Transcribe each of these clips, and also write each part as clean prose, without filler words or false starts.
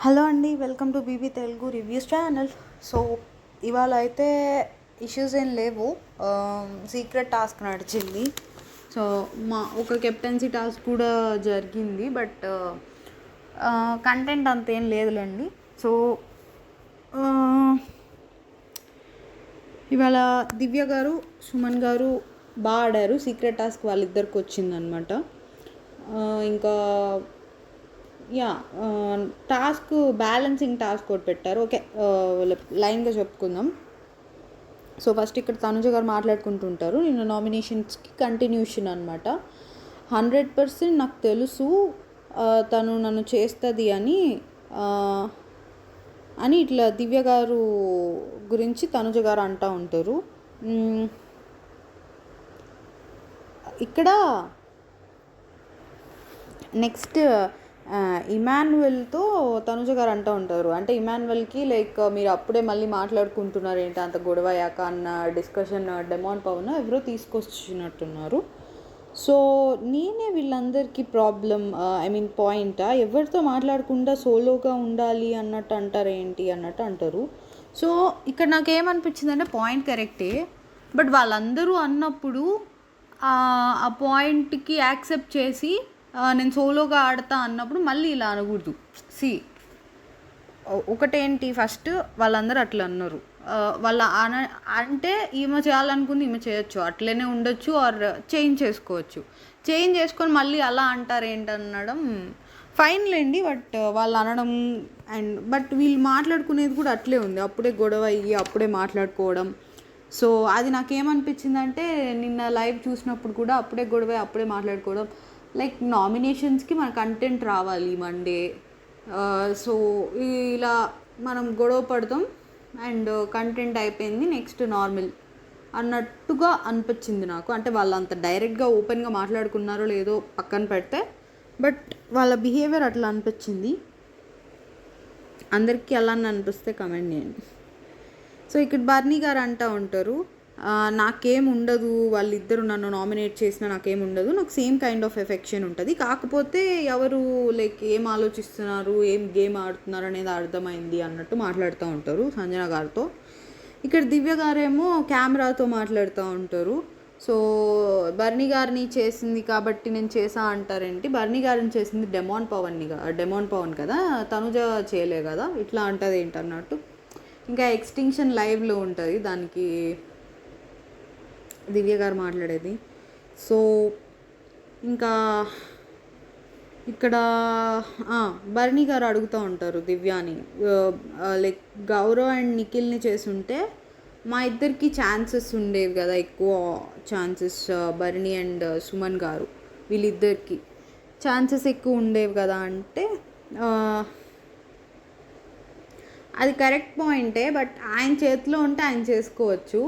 Hello అండి, welcome to BB Telugu reviews channel. So ఇవాళ అయితే ఇష్యూస్ ఏం లేవు. సీక్రెట్ టాస్క్ నడిచింది. సో ఒక కెప్టెన్సీ టాస్క్ కూడా జరిగింది. బట్ కంటెంట్ అంతేం లేదులేండి. సో ఇవాళ దివ్య గారు, సుమన్ గారు బాగా ఆడారు. సీక్రెట్ టాస్క్ వాళ్ళిద్దరికి వచ్చిందనమాట. ఇంకా టాస్క్ బ్యాలెన్సింగ్ టాస్క్ ఒకటి పెట్టారు. ఓకే, లైన్గా చెప్పుకుందాం. సో ఫస్ట్ ఇక్కడ తనుజ గారు మాట్లాడుకుంటుంటారు. నిన్న నామినేషన్స్కి కంటిన్యూషన్ అనమాట. 100% నాకు తెలుసు తను నన్ను చేస్తుంది అని ఇట్లా దివ్య గారు గురించి తనుజ గారు అంటూ ఉంటారు. ఇక్కడ నెక్స్ట్ ఇమాన్యువల్తో తనుజ గారు అంటూ ఉంటారు. అంటే ఇమాన్యువల్కి లైక్ మీరు అప్పుడే మళ్ళీ మాట్లాడుకుంటున్నారు ఏంటి అంత గొడవ అయ్యాక అన్న డిస్కషన్ డెమాన్ పవన్ ఎవరో తీసుకొచ్చినట్టున్నారు. సో నేనే వీళ్ళందరికీ ప్రాబ్లం, పాయింటా, ఎవరితో మాట్లాడకుండా సోలోగా ఉండాలి అన్నట్టు అంటారు ఏంటి అన్నట్టు అంటారు. సో ఇక్కడ నాకేమనిపించిందంటే పాయింట్ కరెక్టే, బట్ వాళ్ళందరూ అన్నప్పుడు ఆ పాయింట్కి యాక్సెప్ట్ చేసి నేను సోలోగా ఆడతా అన్నప్పుడు మళ్ళీ ఇలా అనకూడదు. ఒకటేంటి, ఫస్ట్ వాళ్ళందరూ అట్లా అన్నారు. అంటే ఈమె చేయాలనుకుంది ఈమె చేయొచ్చు, అట్లనే ఉండొచ్చు, ఆర్ చేంజ్ చేసుకొని మళ్ళీ అలా అంటారు ఏంటనడం ఫైన్లేండి. బట్ వాళ్ళు అనడం బట్ వీళ్ళు మాట్లాడుకునేది కూడా అట్లే ఉంది. అప్పుడే గొడవ అయ్యి అప్పుడే మాట్లాడుకోవడం. సో అది నాకేమనిపించిందంటే నిన్న లైవ్ చూసినప్పుడు కూడా అప్పుడే గొడవ అప్పుడే మాట్లాడుకోవడం. లైక్ నామినేషన్స్కి మన కంటెంట్ రావాలి మండే. సో ఇలా మనం గొడవ పడతాం అండ్ కంటెంట్ అయిపోయింది, నెక్స్ట్ నార్మల్ అన్నట్టుగా అనిపించింది నాకు. అంటే వాళ్ళు అంత డైరెక్ట్గా ఓపెన్గా మాట్లాడుకున్నారో లేదో పక్కన పెడితే, బట్ వాళ్ళ బిహేవియర్ అట్లా అనిపించింది. అందరికీ అలా అనిపిస్తే కమెంట్ చేయండి. సో ఇక్కడ బర్నీ గారు అంటూ ఉంటారు, నాకేం ఉండదు, వాళ్ళిద్దరు నన్ను నామినేట్ చేసినా నాకేం ఉండదు, నాకు సేమ్ కైండ్ ఆఫ్ ఎఫెక్షన్ ఉంటుంది, కాకపోతే ఎవరు లైక్ ఏం ఆలోచిస్తున్నారు, ఏం గేమ్ ఆడుతున్నారు అనేది అర్థమైంది అన్నట్టు మాట్లాడుతూ ఉంటారు సంజన గారితో. ఇక్కడ దివ్య గారేమో కెమెరాతో మాట్లాడుతూ ఉంటారు. సో బర్నీ గారిని చేసింది కాబట్టి నేను చేసా అంటారేంటి, బర్నీ గారిని చేసింది డెమాన్ పవన్ కదా, తనుజ చేయలే కదా, ఇట్లా అంటుంది ఏంటన్నట్టు. ఇంకా ఎక్స్టింక్షన్ లైవ్లో ఉంటుంది దానికి దివ్య గారు మాట్లాడేది. సో ఇంకా ఇక్కడ బర్నీ గారు అడుగుతూ ఉంటారు దివ్యాని, లైక్ గౌరవ్ అండ్ నిఖిల్ని చేసుంటే మా ఇద్దరికి ఛాన్సెస్ ఉండేవి కదా, ఎక్కువ ఛాన్సెస్, బర్నీ అండ్ సుమన్ గారు వీళ్ళిద్దరికి ఛాన్సెస్ ఎక్కువ ఉండేవి కదా అంటే అది కరెక్ట్ పాయింటే, బట్ ఆయన చేతిలో ఉంటే ఆయన చేసుకోవచ్చు.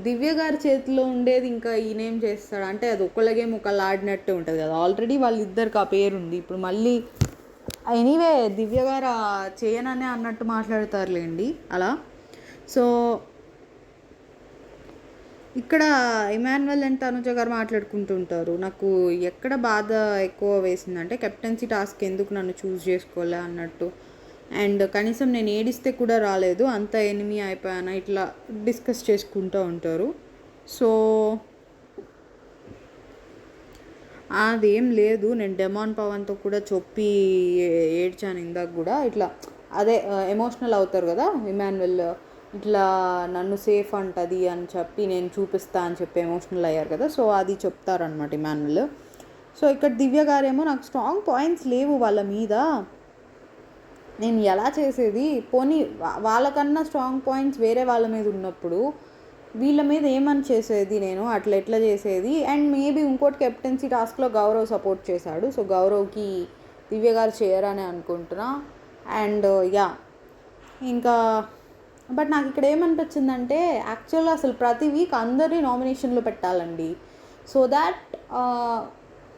దివ్య గారి చేతిలో ఉండేది ఇంకా ఈయనేం చేస్తాడు అంటే అది ఒకళ్ళ గేమ్ ఒకళ్ళు ఆడినట్టే ఉంటుంది కదా, ఆల్రెడీ వాళ్ళిద్దరికి ఆ పేరు ఉంది. ఇప్పుడు మళ్ళీ ఎనీవే దివ్య గారు చేయననే అన్నట్టు మాట్లాడతారులేండి అలా. సో ఇక్కడ ఇమాన్యువల్ అండ్ తనుజ గారు మాట్లాడుకుంటుంటారు. నాకు ఎక్కడ బాధ ఎక్కువ వేసిందంటే కెప్టెన్సీ టాస్క్ ఎందుకు నన్ను చూస్ చేసుకోలే అన్నట్టు, అండ్ కనీసం నేను ఏడిస్తే కూడా రాలేదు, అంత ఎనిమి అయిపోయాను, ఇట్లా డిస్కస్ చేసుకుంటూ ఉంటారు. సో అదేం లేదు, నేను డెమాన్ పవన్తో కూడా చెప్పి ఏడ్చాను ఇందాక కూడా, ఇట్లా అదే ఎమోషనల్ అవుతారు కదా ఇమాన్యువల్, ఇట్లా నన్ను సేఫ్ అంటది అని చెప్పి నేను చూపిస్తా అని చెప్పి ఎమోషనల్ అయ్యారు కదా, సో అది చెప్తారనమాట ఇమాన్యువల్. సో ఇక్కడ దివ్య గారేమో నాకు స్ట్రాంగ్ పాయింట్స్ లేవు వాళ్ళ మీద, నేను ఎలా చేసేది, పోనీ వాళ్ళకన్నా స్ట్రాంగ్ పాయింట్స్ వేరే వాళ్ళ మీద ఉన్నప్పుడు వీళ్ళ మీద ఏమని చేసేది నేను, అట్లా ఎట్లా చేసేది. అండ్ మేబీ ఇంకోటి కెప్టెన్సీ టాస్క్లో గౌరవ్ సపోర్ట్ చేశాడు, సో గౌరవ్కి దివ్య గారు చేయరని అనుకుంటున్నా. అండ్ ఇంకా బట్ నాకు ఇక్కడ ఏమనిపించిందంటే యాక్చువల్గా అసలు ప్రతి వీక్ అందరినీ నామినేషన్లో పెట్టాలండి, సో దాట్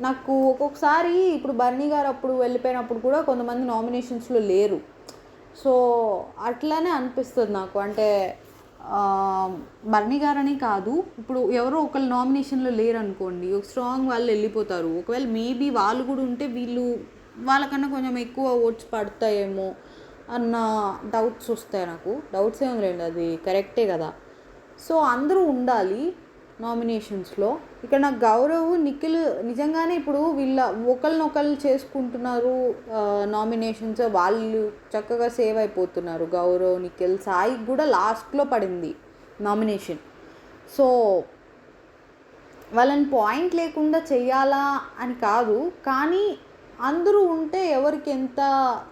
నాకు ఒక్కొక్కసారి ఇప్పుడు బర్నీ గారు అప్పుడు వెళ్ళిపోయినప్పుడు కూడా కొంతమంది నామినేషన్స్లో లేరు. సో అట్లానే అనిపిస్తుంది నాకు. అంటే బర్నీ గారని కాదు, ఇప్పుడు ఎవరో ఒకళ్ళు నామినేషన్లో లేరు అనుకోండి, ఒక స్ట్రాంగ్ వాళ్ళు వెళ్ళిపోతారు. ఒకవేళ మేబీ వాళ్ళు కూడా ఉంటే వీళ్ళు వాళ్ళకన్నా కొంచెం ఎక్కువ ఓట్స్ పడతాయేమో అన్న డౌట్స్ వస్తాయి నాకు. డౌట్స్ ఏం లేదు, అది కరెక్టే కదా. సో అందరూ ఉండాలి నామినేషన్స్లో. ఇక్కడ నాకు గౌరవ్, నిఖిల్ నిజంగానే ఇప్పుడు వీళ్ళ ఒకరినొకరు చేసుకుంటున్నారు నామినేషన్స్, వాళ్ళు చక్కగా సేవ్ అయిపోతున్నారు. గౌరవ్, నిఖిల్, సాయికి కూడా లాస్ట్లో పడింది నామినేషన్. సో వాళ్ళని పాయింట్ లేకుండా చెయ్యాలా అని కాదు, కానీ అందరూ ఉంటే ఎవరికి ఎంత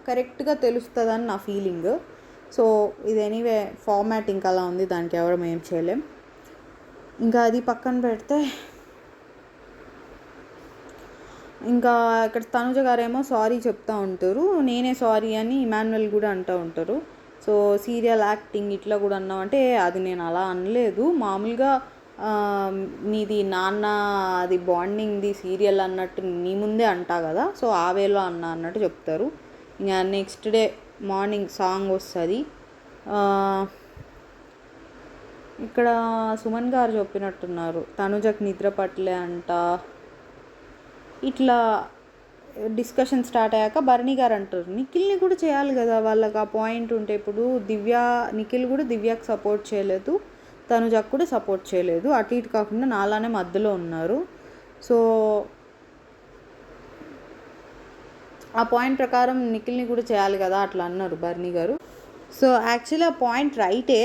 కరెక్ట్గా తెలుస్తుందని నా ఫీలింగ్. సో ఇది ఎనీవే ఫార్మాట్ ఇంకా అలా ఉంది, దానికి ఎవరం ఏం చేయలేం. ఇంకా అది పక్కన పెడితే ఇంకా ఇక్కడ తనుజ గారేమో సారీ చెప్తూ ఉంటారు, నేనే సారీ అని ఇమాన్యుయల్ కూడా అంటూ ఉంటారు. సో సీరియల్ యాక్టింగ్ ఇట్లా కూడా అన్నామంటే అది నేను అలా అనలేదు, మామూలుగా నీది నాన్న అది బాండింగ్ది సీరియల్ అన్నట్టు నీ ముందే అంటా కదా, సో ఆ వేలో అన్నట్టు చెప్తారు. ఇంకా నెక్స్ట్ డే మార్నింగ్ సాంగ్ వస్తుంది. ఇక్కడ సుమన్ గారు చెప్పినట్టున్నారు తనుజకు నిద్ర పట్టలే అంట. ఇట్లా డిస్కషన్ స్టార్ట్ అయ్యాక భరణి గారు అంటారు నిఖిల్ని కూడా చేయాలి కదా, వాళ్ళకి ఆ పాయింట్ ఉంటే. ఇప్పుడు నిఖిల్ కూడా దివ్యకు సపోర్ట్ చేయలేదు, తనుజకు కూడా సపోర్ట్ చేయలేదు, అటు ఇటు కాకుండా నాలానే మధ్యలో ఉన్నారు. సో ఆ పాయింట్ ప్రకారం నిఖిల్ని కూడా చేయాలి కదా అట్లా అన్నారు భరణి గారు. సో యాక్చువల్లీ ఆ పాయింట్ రైటే,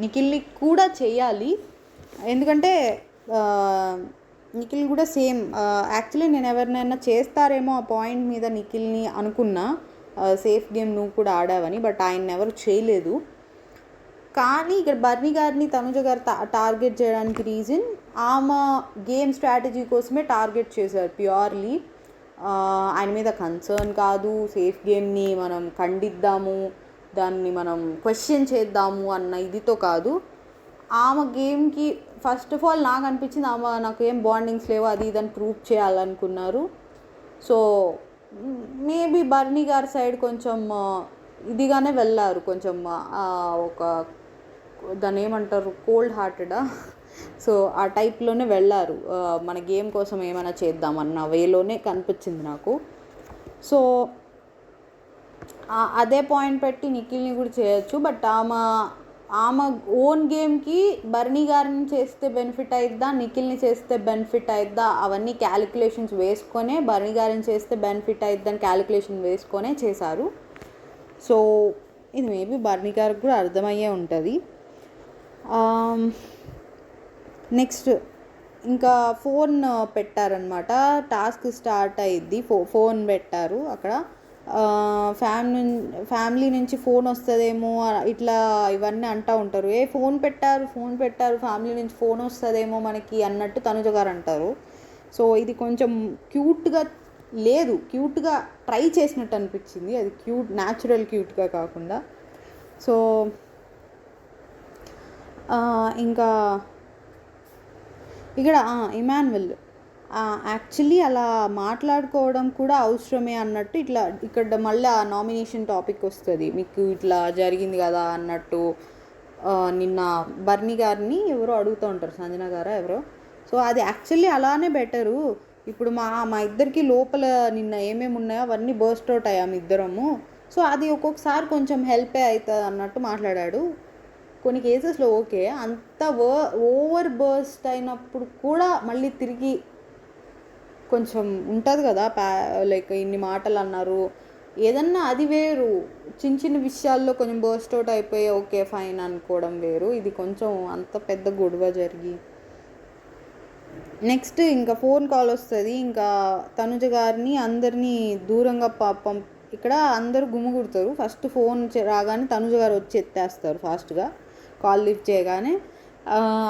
నిఖిల్ని కూడా చేయాలి. ఎందుకంటే నిఖిల్ కూడా సేమ్, యాక్చువల్లీ నేను ఎవరినైనా చేస్తారేమో ఆ పాయింట్ మీద నిఖిల్ని అనుకున్నా, సేఫ్ గేమ్ నువ్వు కూడా ఆడావని, బట్ ఆయన ఎవరు చేయలేదు. కానీ ఇక్కడ భరణి గారిని తనుజ గారు టార్గెట్ చేయడానికి రీజన్ ఆమె గేమ్ స్ట్రాటజీ కోసమే టార్గెట్ చేశారు ప్యూర్లీ. ఆయన మీద కన్సర్న్ కాదు, సేఫ్ గేమ్ని మనం ఖండిద్దాము, దాన్ని మనం క్వశ్చన్ చేద్దాము అన్న ఇదితో కాదు. ఆమె గేమ్కి ఫస్ట్ ఆఫ్ ఆల్ నాకు అనిపించింది ఆమె నాకు ఏం బాండింగ్స్ లేవు అది ఇదని ప్రూవ్ చేయాలనుకున్నారు. సో మేబీ భరణి గారి సైడ్ కొంచెం ఇదిగానే వెళ్ళారు, కొంచెం ఒక దాన్ని ఏమంటారు కోల్డ్ హార్టెడా, సో ఆ టైప్లోనే వెళ్ళారు, మన గేమ్ కోసం ఏమైనా చేద్దామన్న వేలోనే కనిపించింది నాకు. సో అదే పాయింట్ పెట్టి నిఖిల్ని కూడా చేయొచ్చు, బట్ ఆమె ఓన్ గేమ్కి భరణి గారిని చేస్తే బెనిఫిట్ అయిద్దా, నిఖిల్ని చేస్తే బెనిఫిట్ అయిద్దా, అవన్నీ క్యాలిక్యులేషన్స్ వేసుకొనే భరణి గారిని చేస్తే బెనిఫిట్ అయిద్దని క్యాలిక్యులేషన్ వేసుకొనే చేశారు. సో ఇది మేబీ భరణి గారికి కూడా అర్థమయ్యే ఉంటుంది. నెక్స్ట్ ఇంకా ఫోన్ పెట్టారనమాట, టాస్క్ స్టార్ట్ అయ్యిద్ది, ఫోన్ పెట్టారు అక్కడ. ఫ్యామిలీ నుంచి ఫోన్ వస్తుందేమో ఇట్లా ఇవన్నీ అంటూ ఉంటారు, ఫోన్ పెట్టారు ఫ్యామిలీ నుంచి ఫోన్ వస్తుందేమో మనకి అన్నట్టు తనుజ గారు అంటారు. సో ఇది కొంచెం క్యూట్గా లేదు, క్యూట్గా ట్రై చేసినట్టు అనిపించింది, అది న్యాచురల్ క్యూట్గా కాకుండా. సో ఇంకా ఇక్కడ ఇమాన్యుయల్ యాక్చువల్లీ అలా మాట్లాడుకోవడం కూడా అవసరమే అన్నట్టు ఇట్లా ఇక్కడ మళ్ళీ ఆ నామినేషన్ టాపిక్ వస్తుంది, మీకు ఇట్లా జరిగింది కదా అన్నట్టు. నిన్న భరణి గారిని ఎవరో అడుగుతూ ఉంటారు, సంజన గారా ఎవరో. సో అది యాక్చువల్లీ అలానే బెటరు. ఇప్పుడు మా ఇద్దరికి లోపల నిన్న ఏమేమి ఉన్నాయో అవన్నీ బర్స్ట్ అవుట్ అయ్యాము ఇద్దరము. సో అది ఒక్కొక్కసారి కొంచెం హెల్పే అవుతుంది అన్నట్టు మాట్లాడాడు. కొన్ని కేసెస్లో ఓకే, అంత ఓవర్ బర్స్ట్ అయినప్పుడు కూడా మళ్ళీ తిరిగి కొంచెం ఉంటుంది కదా, లైక్ ఇన్ని మాటలు అన్నారు ఏదన్నా అది వేరు, చిన్న చిన్న విషయాల్లో కొంచెం బర్స్ట్ అవుట్ అయిపోయి ఓకే ఫైన్ అనుకోవడం వేరు, ఇది కొంచెం అంత పెద్ద గొడవ జరిగి. నెక్స్ట్ ఇంకా ఫోన్ కాల్ వస్తుంది, ఇంకా తనుజ గారిని అందరినీ దూరంగా ఇక్కడ అందరూ గుమ్ముగుడతారు. ఫస్ట్ ఫోన్ రాగానే తనుజ గారు వచ్చి ఎత్తేస్తారు ఫాస్ట్గా, కాల్ లిఫ్ట్ చేయగానే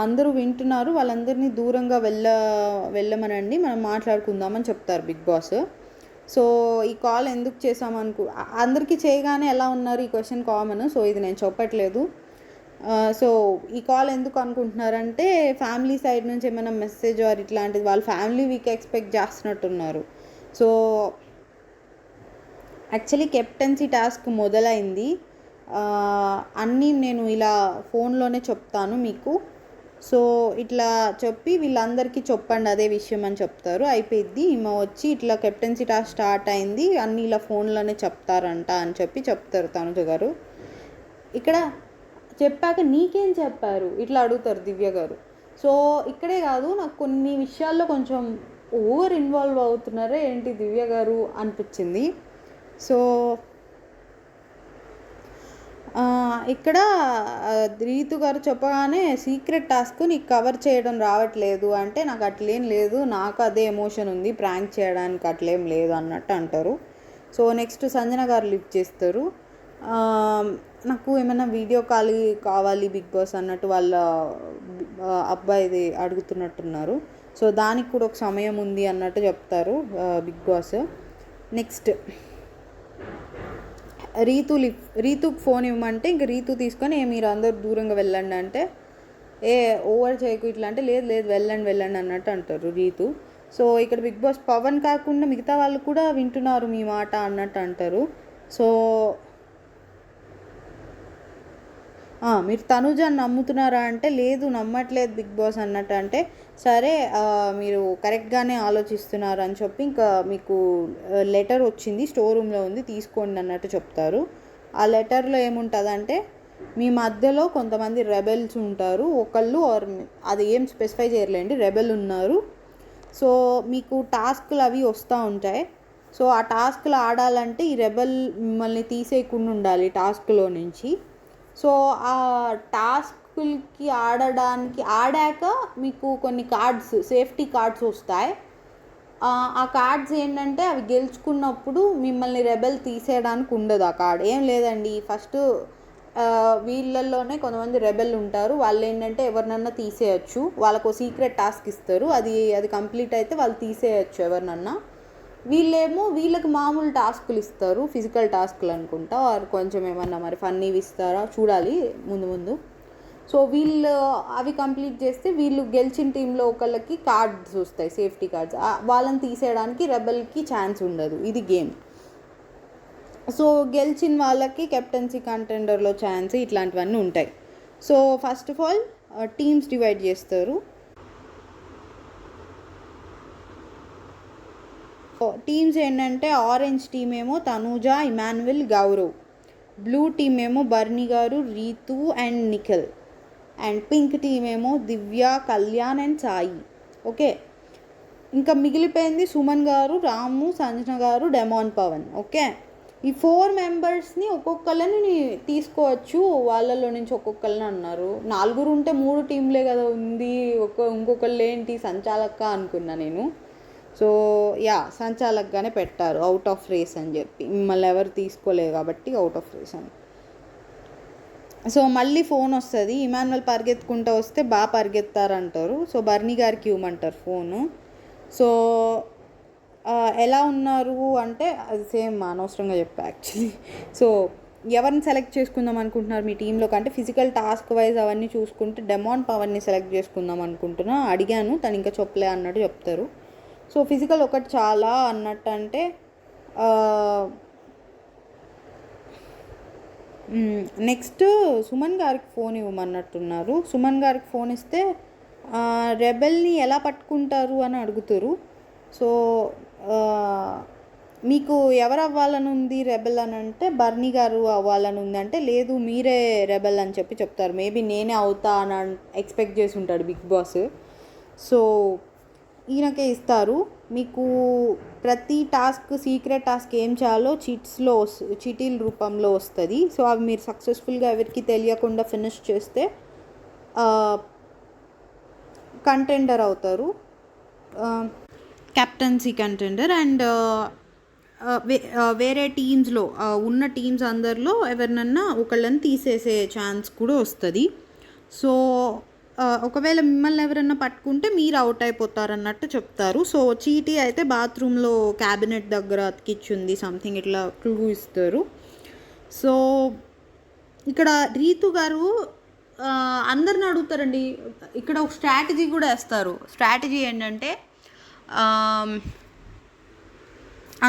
అందరూ వింటున్నారు, వాళ్ళందరినీ దూరంగా వెళ్ళమనండి మనం మాట్లాడుకుందామని చెప్తారు బిగ్ బాస్. సో ఈ కాల్ ఎందుకు చేసామనుకో, అందరికీ చేయగానే ఎలా ఉన్నారు ఈ క్వశ్చన్ కామన్, సో ఇది నేను చెప్పట్లేదు. సో ఈ కాల్ ఎందుకు అనుకుంటున్నారంటే ఫ్యామిలీ సైడ్ నుంచి ఏమైనా మెసేజ్ ఆర్ ఇట్లాంటిది వాళ్ళ ఫ్యామిలీ వీక్ ఎక్స్పెక్ట్ చేస్తున్నట్టున్నారు. సో యాక్చువల్లీ కెప్టెన్సీ టాస్క్ మొదలైంది, అన్నీ నేను ఇలా ఫోన్లోనే చెప్తాను మీకు. సో ఇట్లా చెప్పి వీళ్ళందరికీ చెప్పండి అదే విషయం అని చెప్తారు. అయిపోయిద్ది. ఈమె వచ్చి ఇట్లా కెప్టెన్సీ టాస్క్ స్టార్ట్ అయింది, అన్నీ ఇలా ఫోన్లోనే చెప్తారంట అని చెప్పి చెప్తారు తనుజ గారు. ఇక్కడ చెప్పాక నీకేం చెప్పారు ఇట్లా అడుగుతారు దివ్య గారు. సో ఇక్కడే కాదు, నాకు కొన్ని విషయాల్లో కొంచెం ఓవర్ ఇన్వాల్వ్ అవుతున్నారే ఏంటి దివ్య గారు అనిపించింది. సో ఇక్కడ రీతు గారు చెప్పగానే సీక్రెట్ టాస్క్ నీకు కవర్ చేయడం రావట్లేదు అంటే, నాకు అట్లేం లేదు, నాకు అదే ఎమోషన్ ఉంది, ప్రాంక్ చేయడానికి అట్లేం లేదు అన్నట్టు అంటారు. సో నెక్స్ట్ సంజన గారు లిఫ్ట్ చేస్తారు. నాకు ఏమైనా వీడియో కాల్ కావాలి బిగ్ బాస్ అన్నట్టు వాళ్ళ అబ్బాయిది అడుగుతున్నట్టున్నారు. సో దానికి కూడా ఒక సమయం ఉంది అన్నట్టు చెప్తారు బిగ్ బాస్. నెక్స్ట్ రీతుకి ఫోన్ ఇవ్వమంటే ఇంక రీతు తీసుకొని మీరు అందరు దూరంగా వెళ్ళండి అంటే, ఓవర్ చేయకు ఇట్లా అంటే, లేదు లేదు వెళ్ళండి అన్నట్టు అంటారు రీతు. సో ఇక్కడ బిగ్ బాస్ పవన్ కాకుండా మిగతా వాళ్ళు కూడా వింటున్నారు మీ మాట అన్నట్టు అంటారు. సో మీరు తనుజాని నమ్ముతున్నారా అంటే, లేదు నమ్మట్లేదు బిగ్ బాస్ అన్నట్టు అంటే, సరే మీరు కరెక్ట్గానే ఆలోచిస్తున్నారు అని చెప్పి ఇంకా మీకు లెటర్ వచ్చింది, స్టోర్ రూమ్లో ఉంది, తీసుకోండి అన్నట్టు చెప్తారు. ఆ లెటర్లో ఏముంటుందంటే, మీ మధ్యలో కొంతమంది రెబెల్స్ ఉంటారు, ఒకళ్ళు అది ఏం స్పెసిఫై చేయలేండి, రెబెల్ ఉన్నారు. సో మీకు టాస్క్లు అవి వస్తూ ఉంటాయి. సో ఆ టాస్క్లు ఆడాలంటే ఈ రెబెల్ మిమ్మల్ని తీసేయకుండా ఉండాలి టాస్క్లో నుంచి. సో ఆ టాస్క్కి ఆడాక మీకు కొన్ని కార్డ్స్, సేఫ్టీ కార్డ్స్ వస్తాయి. ఆ కార్డ్స్ ఏంటంటే అవి గెలుచుకున్నప్పుడు మిమ్మల్ని రెబెల్ తీసేయడానికి ఉండదు. ఆ కార్డ్ ఏం లేదండి, ఫస్ట్ వీళ్ళల్లోనే కొంతమంది రెబెల్ ఉంటారు, వాళ్ళు ఏంటంటే ఎవరినన్నా తీసేయచ్చు, వాళ్ళకు సీక్రెట్ టాస్క్ ఇస్తారు, అది కంప్లీట్ అయితే వాళ్ళు తీసేయచ్చు ఎవరినన్నా. వీళ్ళకి మామూలు టాస్కులు ఇస్తారు, ఫిజికల్ టాస్కులు అనుకుంటా, వారు కొంచెం ఏమన్నా మరి ఫన్నీవి ఇస్తారా చూడాలి ముందు. సో వీళ్ళు అవి కంప్లీట్ చేస్తే వీళ్ళు గెలిచిన టీంలో ఒకళ్ళకి కార్డ్స్ వస్తాయి, సేఫ్టీ కార్డ్స్, వాళ్ళని తీసేయడానికి రెబెల్కి ఛాన్స్ ఉండదు, ఇది గేమ్. సో గెలిచిన వాళ్ళకి కెప్టెన్సీ కంటెండర్లో ఛాన్స్, ఇట్లాంటివన్నీ ఉంటాయి. So first of all teams divide చేస్తారు. టీమ్స్ ఏంటంటే, ఆరెంజ్ టీమ్ ఏమో తనూజ, ఇమాన్యుయల్, గౌరవ్. బ్లూ టీమ్ ఏమో బర్నీ గారు, Rithu and Nikhil. And pink team ఏమో దివ్య, కళ్యాణ్ అండ్ సాయి. ఓకే, ఇంకా మిగిలిపోయింది సుమన్ గారు, రాము, సంజన గారు, డెమాన్ పవన్. ఓకే, ఈ 4 మెంబర్స్ని ఒక్కొక్కళ్ళని తీసుకోవచ్చు, వాళ్ళలో నుంచి ఒక్కొక్కళ్ళని అన్నారు. 4 ఉంటే 3 టీంలే కదా ఉంది, ఇంకొకళ్ళు ఏంటి సంచాలక అనుకున్నా నేను. సో సంచాలకగానే పెట్టారు, అవుట్ ఆఫ్ రేస్ అని చెప్పి, మిమ్మల్ని ఎవరు తీసుకోలేదు కాబట్టి అవుట్ ఆఫ్ రేస్ అని. సో మళ్ళీ ఫోన్ వస్తుంది, ఇమాన్యుయల్ పరిగెత్తుకుంటూ వస్తే బాగా పరిగెత్తారంటారు. సో బర్నీ గారికి ఇవ్వమంటారు ఫోను. సో ఎలా ఉన్నారు అంటే, అది సేమ్ అనవసరంగా చెప్పా యాక్చువల్లీ. సో ఎవరిని సెలెక్ట్ చేసుకుందాం అనుకుంటున్నారు మీ టీంలో కంటే, ఫిజికల్ టాస్క్ వైజ్ అవన్నీ చూసుకుంటే డెమాన్ పవన్ని సెలెక్ట్ చేసుకుందాం అనుకుంటున్నా, అడిగాను తను ఇంకా చెప్పలే అన్నట్టు చెప్తారు. సో ఫిజికల్ ఒకటి చాలా అన్నట్టు అంటే, నెక్స్ట్ సుమన్ గారికి ఫోన్ ఇవ్వమన్నట్టున్నారు. సుమన్ గారికి ఫోన్ ఇస్తే రెబెల్ని ఎలా పట్టుకుంటారు అని అడుగుతారు. సో మీకు ఎవరు అవ్వాలని ఉంది రెబెల్ అని అంటే, బర్నీ గారు అవ్వాలని ఉంది అంటే, లేదు మీరే రెబెల్ అని చెప్పి చెప్తారు. మేబీ నేనే అవుతా అని ఎక్స్పెక్ట్ చేసి ఉంటాడు బిగ్ బాస్. సో ఈయనకే ఇస్తారు. మీకు ప్రతి టాస్క్, సీక్రెట్ టాస్క్ ఏం చేయాలో చీటీల రూపంలో వస్తుంది. సో అవి మీరు సక్సెస్ఫుల్గా ఎవరికి తెలియకుండా ఫినిష్ చేస్తే కంటెండర్ అవుతారు, కెప్టెన్సీ కంటెండర్. అండ్ వేరే టీమ్స్లో ఉన్న టీమ్స్ అందరిలో ఎవరినన్నా ఒకళ్ళని తీసేసే ఛాన్స్ కూడా వస్తుంది. సో ఒకవేళ మిమ్మల్ని ఎవరన్నా పట్టుకుంటే మీరు అవుట్ అయిపోతారన్నట్టు చెప్తారు. సో చీటీ అయితే బాత్రూంలో క్యాబినెట్ దగ్గర అతికిచ్చింది, సంథింగ్ ఇట్లా క్లూ ఇస్తారు. సో ఇక్కడ రీతు గారు అందరిని అడుగుతారండి. ఇక్కడ ఒక స్ట్రాటజీ కూడా వేస్తారు. స్ట్రాటజీ ఏంటంటే,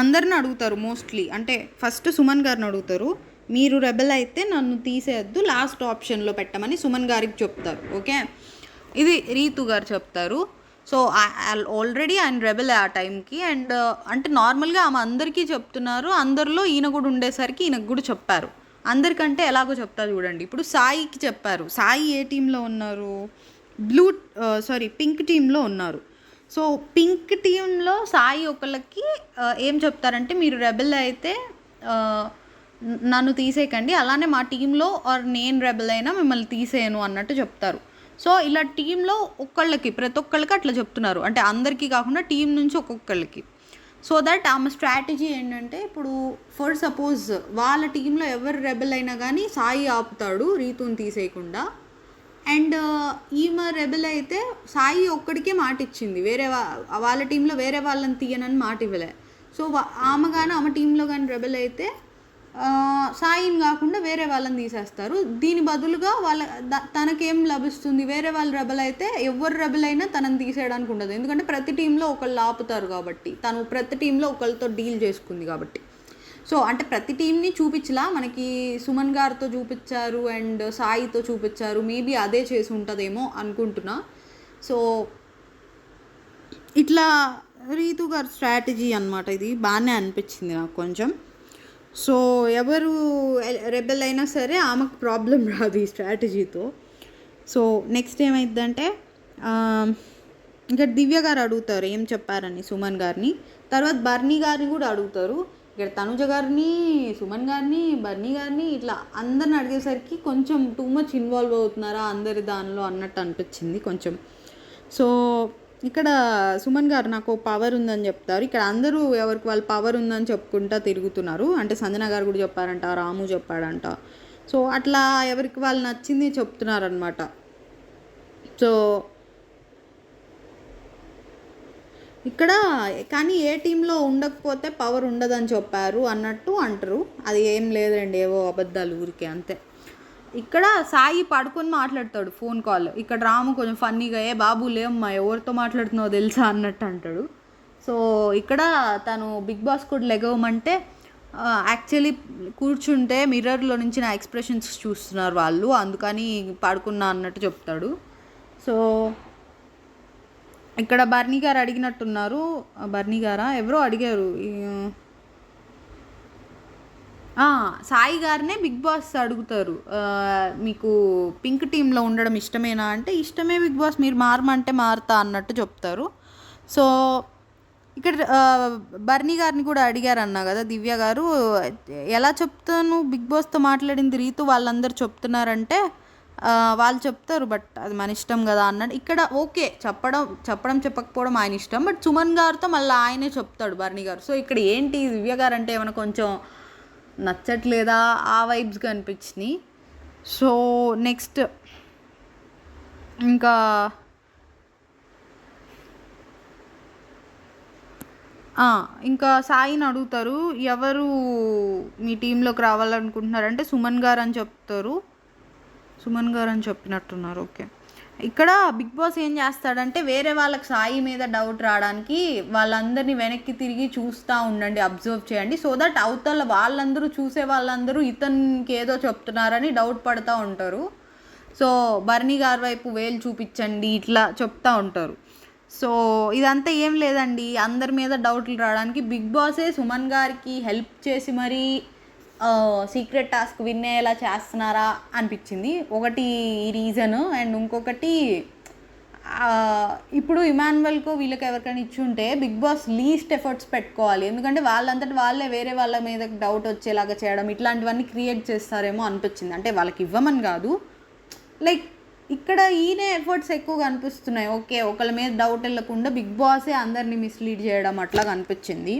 అందరిని అడుగుతారు మోస్ట్లీ. అంటే ఫస్ట్ సుమన్ గారిని అడుగుతారు, మీరు రెబెల్ అయితే నన్ను తీసేయద్దు, లాస్ట్ ఆప్షన్లో పెట్టమని సుమన్ గారికి చెప్తారు. ఓకే, ఇది రీతు గారు చెప్తారు. సో, ఆల్రెడీ ఆయన రెబెలే ఆ టైంకి. అండ్ అంటే నార్మల్‌గా ఆమె అందరికీ చెప్తున్నారు. అందరిలో ఈయన కూడా ఉండేసరికి ఈయనకు కూడా చెప్పారు. అందరికంటే ఎలాగో చెప్తా చూడండి. ఇప్పుడు సాయికి చెప్పారు. సాయి ఏ టీంలో ఉన్నారు? పింక్ టీంలో ఉన్నారు. సో, పింక్ టీంలో సాయి ఒకళ్ళకి ఏం చెప్తారంటే, మీరు రెబెల్ అయితే నన్ను తీసేయకండి, అలానే మా టీంలో నేను రెబెల్ అయినా మిమ్మల్ని తీసేయను అన్నట్టు చెప్తారు. సో, ఇలా టీంలో ప్రతి ఒక్కళ్ళకి అట్లా చెప్తున్నారు. అంటే అందరికీ కాకుండా టీం నుంచి ఒక్కొక్కళ్ళకి. సో దట్ ఆమె స్ట్రాటజీ ఏంటంటే, ఇప్పుడు ఫర్ సపోజ్ వాళ్ళ టీంలో ఎవరు రెబెల్ అయినా కానీ సాయి ఆపుతాడు రీతుని తీసేయకుండా. అండ్ ఈమె రెబెల్ అయితే సాయి ఒక్కడికే మాట ఇచ్చింది, వాళ్ళ టీంలో వేరే వాళ్ళని తీయనని మాట ఇవ్వలే. సో ఆమె టీంలో కానీ రెబెల్ అయితే సాయిని కాకుండా వేరే వాళ్ళని తీసేస్తారు. దీని బదులుగా తనకేం లభిస్తుంది? వేరే వాళ్ళు రెబెల్ అయితే ఎవరు రెబెల్ అయినా తనని తీసేయడానికి ఉండదు, ఎందుకంటే ప్రతి టీంలో ఒకళ్ళు ఆపుతారు కాబట్టి, తను ప్రతి టీంలో ఒకళ్ళతో డీల్ చేసుకుంది కాబట్టి. సో అంటే ప్రతి టీంని చూపించలా, మనకి సుమన్ గారితో చూపించారు అండ్ సాయితో చూపించారు. మేబీ అదే చేసి ఉంటుందేమో అనుకుంటున్నా. సో ఇట్లా రీతు గారి స్ట్రాటజీ అనమాట. ఇది బాగానే అనిపించింది నాకు కొంచెం. సో ఎవరు రెబెల్ అయినా సరే ఆమెకు ప్రాబ్లం రాదు ఈ స్ట్రాటజీతో. సో నెక్స్ట్ ఏమైందంటే, ఇంకా దివ్య గారు అడుగుతారు ఏం చెప్పారని సుమన్ గారిని. తర్వాత బర్నీ గారిని కూడా అడుగుతారు. ఇక్కడ తనుజ గారిని, సుమన్ గారిని, బర్నీ గారిని ఇట్లా అందరిని అడిగేసరికి కొంచెం టూ మచ్ ఇన్వాల్వ్ అవుతున్నారా అందరి దానిలో అన్నట్టు అనిపించింది కొంచెం. సో ఇక్కడ సుమన్ గారు నాకు పవర్ ఉందని చెప్తారు. ఇక్కడ అందరూ ఎవరికి వాళ్ళు పవర్ ఉందని చెప్పుకుంటా తిరుగుతున్నారు. అంటే సంజన గారు కూడా చెప్పారంట, రాము చెప్పాడంట. సో అట్లా ఎవరికి వాళ్ళు నచ్చింది చెప్తున్నారనమాట. సో ఇక్కడ కానీ ఏ టీంలో ఉండకపోతే పవర్ ఉండదని చెప్పారు అన్నట్టు అంటారు. అది ఏం లేదండి, ఏవో అబద్ధాలు ఊరికే అంతే. ఇక్కడ సాయి పడుకొని మాట్లాడతాడు ఫోన్ కాల్. ఇక్కడ రాము కొంచెం ఫన్నీగా, ఏ బాబు లేమ్మా ఎవరితో మాట్లాడుతున్నావు తెలుసా అన్నట్టు అంటాడు. సో ఇక్కడ తను బిగ్ బాస్ కూడా లెగవమంటే యాక్చువల్లీ కూర్చుంటే మిర్రర్లో నుంచి నా ఎక్స్ప్రెషన్స్ చూస్తున్నారు వాళ్ళు, అందుకని పడుకున్నా అన్నట్టు చెప్తాడు. సో ఇక్కడ బర్నీ గారు అడిగినట్టున్నారు, బర్నీ గారా ఎవరో అడిగారు, సాయి గారినే బిగ్ బాస్ అడుగుతారు, మీకు పింక్ టీంలో ఉండడం ఇష్టమేనా అంటే ఇష్టమే బిగ్ బాస్, మీరు మారమంటే మారుతా అన్నట్టు చెప్తారు. సో ఇక్కడ బర్నీ గారిని కూడా అడిగారన్నా కదా దివ్య గారు, ఎలా చెప్తాను బిగ్ బాస్తో మాట్లాడింది రీతు వాళ్ళందరూ చెప్తున్నారంటే వాళ్ళు చెప్తారు బట్ అది మన ఇష్టం కదా అన్నట్టు. ఇక్కడ ఓకే చెప్పడం చెప్పకపోవడం ఆయన ఇష్టం, బట్ సుమన్ గారితో మళ్ళీ ఆయనే చెప్తాడు బర్నీ గారు. సో ఇక్కడ ఏంటి దివ్య గారు అంటే ఏమైనా కొంచెం నచ్చట్లేదా ఆ వైబ్స్ కనిపించినాయి. సో నెక్స్ట్ ఇంకా సాయిని అడుగుతారు, ఎవరు మీ టీంలోకి రావాలనుకుంటున్నారంటే సుమన్ గారు అని చెప్తారు. సుమన్ గారు అని చెప్పినట్టున్నారు. ఓకే, ఇక్కడ బిగ్ బాస్ ఏం చేస్తాడంటే వేరే వాళ్ళకి సాయి మీద డౌట్ రావడానికి వాళ్ళందరినీ వెనక్కి తిరిగి చూస్తూ ఉండండి, అబ్జర్వ్ చేయండి. సో దట్ అవతల వాళ్ళందరూ చూసే వాళ్ళందరూ ఇతనికి ఏదో చెప్తున్నారని డౌట్ పడుతూ ఉంటారు. సో బర్నీ గారి వైపు వేలు చూపించండి ఇట్లా చెప్తూ ఉంటారు. సో ఇదంతా ఏం లేదండి, అందరి మీద డౌట్లు రావడానికి బిగ్ బాసే సుమన్ గారికి హెల్ప్ చేసి మరీ సీక్రెట్ టాస్క్ విన్ అయ్యేలా చేస్తున్నారా అనిపించింది. ఒకటి ఈ రీజన్. అండ్ ఇంకొకటి ఇప్పుడు ఇమాన్యువల్కో వీళ్ళకి ఎవరికైనా ఇచ్చుంటే బిగ్ బాస్ లీస్ట్ ఎఫర్ట్స్ పెట్టుకోవాలి, ఎందుకంటే వాళ్ళంతటి వాళ్ళే వేరే వాళ్ళ మీద డౌట్ వచ్చేలాగా చేయడం ఇట్లాంటివన్నీ క్రియేట్ చేస్తారేమో అనిపించింది. అంటే వాళ్ళకి ఇవ్వమని కాదు, లైక్ ఇక్కడ ఈయనే ఎఫర్ట్స్ ఎక్కువగా అనిపిస్తున్నాయి. ఓకే, ఒకళ్ళ మీద డౌట్ వెళ్ళకుండా బిగ్ బాసే అందరినీ మిస్లీడ్ చేయడం అట్లా అనిపించింది.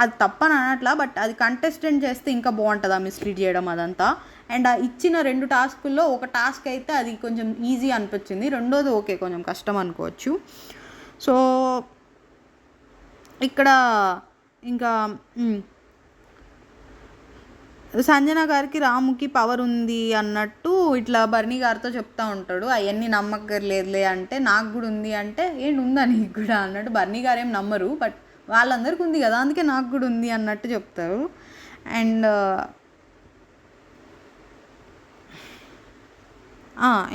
అది తప్పని అనట్లా, బట్ అది కంటెస్టెంట్ చేస్తే ఇంకా బాగుంటుంది ఆ మిస్లీడ్ చేయడం అదంతా. అండ్ ఇచ్చిన 2 టాస్కుల్లో ఒక టాస్క్ అయితే అది కొంచెం ఈజీ అనిపించింది, రెండోది ఓకే కొంచెం కష్టం అనుకోవచ్చు. సో ఇక్కడ ఇంకా సంజన గారికి రాముకి పవర్ ఉంది అన్నట్టు ఇట్లా బర్నీ గారితో చెప్తా ఉంటాడు. అవన్నీ నమ్మక్కర్లేదులే అంటే నాకు కూడా ఉంది అంటే ఏంటి ఉందా నీకు కూడా అన్నట్టు. బర్నీ గారు ఏం నమ్మరు, బట్ వాళ్ళందరికీ ఉంది కదా అందుకే నాకు కూడా ఉంది అన్నట్టు చెప్తారు. అండ్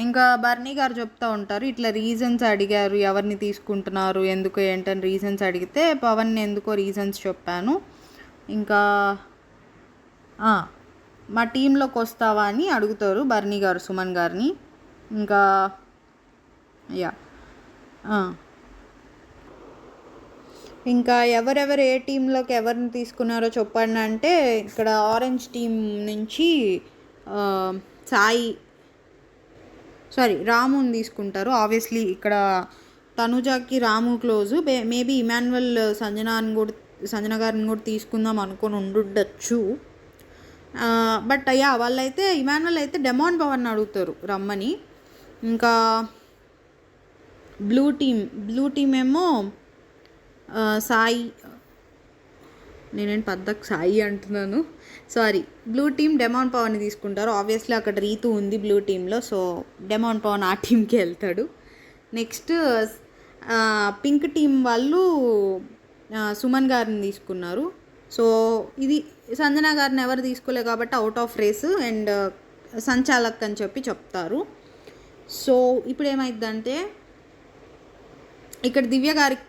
ఇంకా బర్నీ గారు చెప్తూ ఉంటారు, ఇట్లా రీజన్స్ అడిగారు, ఎవరిని తీసుకుంటున్నారు ఎందుకు ఏంటని రీజన్స్ అడిగితే పవన్ ఎందుకో రీజన్స్ చెప్పాను. ఇంకా మా టీంలోకి వస్తావా అని అడుగుతారు బర్నీ గారు సుమన్ గారిని. ఇంకా యా ఇంకా ఎవరెవరు ఏ టీంలోకి ఎవరిని తీసుకున్నారో చెప్పండి అంటే, ఇక్కడ ఆరెంజ్ టీం నుంచి రాముని తీసుకుంటారు. ఆబ్వియస్లీ ఇక్కడ తనుజాకి రాము క్లోజు. మేబీ ఇమాన్యువల్ సంజన గారిని కూడా తీసుకుందాం అనుకొని ఉండుండొచ్చు. బట్ వాళ్ళైతే ఇమాన్యువల్ అయితే డెమాన్ పవన్ అడుగుతారు రమ్మని. ఇంకా బ్లూ టీం ఏమో సాయి, నేనేంటి పద్దకు సాయి అంటున్నాను, సారీ. బ్లూ టీం డెమాన్ పవన్ని తీసుకుంటారు. ఆబ్వియస్లీ అక్కడ రీతు ఉంది బ్లూ టీంలో, సో డెమాన్ పవన్ ఆ టీంకి వెళ్తాడు. నెక్స్ట్ పింక్ టీం వాళ్ళు సుమన్ గారిని తీసుకున్నారు. సో ఇది సంజన గారిని ఎవరు తీసుకోలే కాబట్టి అవుట్ ఆఫ్ రేస్ అండ్ సంచాలక్ అని చెప్తారు. సో ఇప్పుడు ఏమైందంటే ఇక్కడ దివ్య గారికి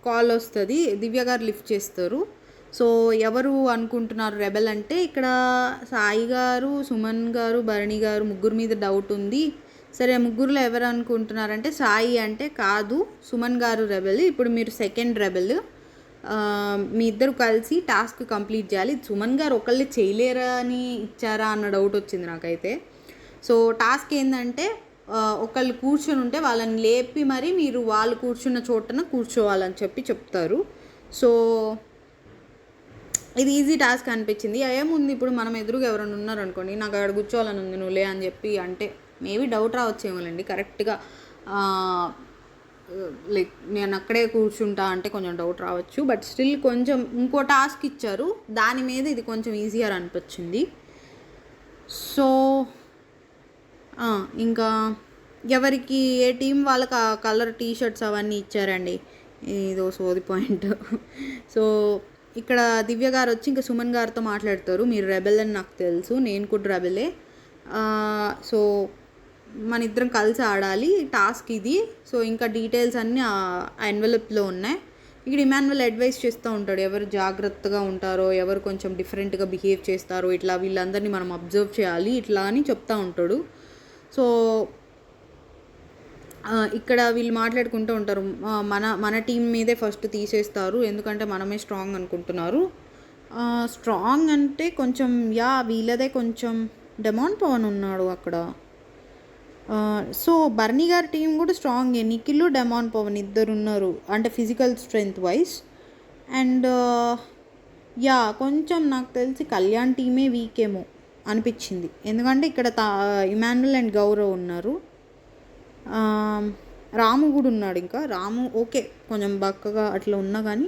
కాల్ వస్తుంది, దివ్య గారు లిఫ్ట్ చేస్తారు. సో ఎవరు అనుకుంటున్నారు రెబెల్ అంటే, ఇక్కడ సాయి గారు, సుమన్ గారు, భరణి గారు ముగ్గురు మీద డౌట్ ఉంది. సరే ముగ్గురులో ఎవరు అనుకుంటున్నారంటే సాయి అంటే కాదు, సుమన్ గారు రెబెల్, ఇప్పుడు మీరు సెకండ్ రెబెల్, మీ ఇద్దరు కలిసి టాస్క్ కంప్లీట్ చేయాలి. సుమన్ గారు ఒకళ్ళే చేయలేరా అని ఇచ్చారా అన్న డౌట్ వచ్చింది నాకైతే. సో టాస్క్ ఏంటంటే ఒకళ్ళు కూర్చొని ఉంటే వాళ్ళని లేపి మరి మీరు వాళ్ళు కూర్చున్న చోటన కూర్చోవాలని చెప్తారు. సో ఇది ఈజీ టాస్క్ అనిపించింది. ఏముంది ఇప్పుడు మనం ఎదురుగా ఎవరైనా ఉన్నారనుకోండి, నాకు అక్కడ కూర్చోవాలని ఉంది నువ్వు లే అని చెప్పి అంటే మేబీ డౌట్ రావచ్చేమోలేండి. కరెక్ట్గా లైక్ నేను అక్కడే కూర్చుంటా అంటే కొంచెం డౌట్ రావచ్చు. బట్ స్టిల్ కొంచెం ఇంకో టాస్క్ ఇచ్చారు, దాని మీద ఇది కొంచెం ఈజియర్ అనిపించింది. సో ఇంకా ఎవరికి ఏ టీం వాళ్ళకి ఆ కలర్ టీషర్ట్స్ అవన్నీ ఇచ్చారండి, ఇదో సోది పాయింట్. సో ఇక్కడ దివ్య గారు వచ్చి ఇంకా సుమన్ గారితో మాట్లాడతారు, మీరు రెబెల్ అని నాకు తెలుసు, నేను కూడా రెబెలే, సో మన ఇద్దరం కలిసి ఆడాలి టాస్క్ ఇది. సో ఇంకా డీటెయిల్స్ అన్నీ ఆ ఎన్వెలప్లో ఉన్నాయి. ఇక్కడ ఇమాన్యువల్ అడ్వైస్ చేస్తూ ఉంటాడు, ఎవరు జాగ్రత్తగా ఉంటారో, ఎవరు కొంచెం డిఫరెంట్గా బిహేవ్ చేస్తారో, ఇట్లా వీళ్ళందరినీ మనం అబ్జర్వ్ చేయాలి ఇట్లా అని చెప్తూ ఉంటాడు. సో ఇక్కడ వీళ్ళు మాట్లాడుకుంటూ ఉంటారు, మన టీం మీదే ఫస్ట్ తీసేస్తారు ఎందుకంటే మనమే స్ట్రాంగ్ అనుకుంటున్నారు. స్ట్రాంగ్ అంటే కొంచెం వీళ్ళదే కొంచెం డెమాన్ పవన్ ఉన్నాడు అక్కడ. సో బర్నీ గారి టీం కూడా స్ట్రాంగే, నిఖిల్ డెమాన్ పవన్ ఇద్దరు ఉన్నారు అంటే ఫిజికల్ స్ట్రెంగ్త్ వైజ్. అండ్ కొంచెం నాకు తెలిసి కళ్యాణ్ టీమే వీకేమో అనిపించింది, ఎందుకంటే ఇక్కడ ఇమాన్యువల్ అండ్ గౌరవ్ ఉన్నారు, రాము కూడా ఉన్నాడు. ఇంకా రాము ఓకే కొంచెం బక్కగా అట్లా ఉన్నా కానీ.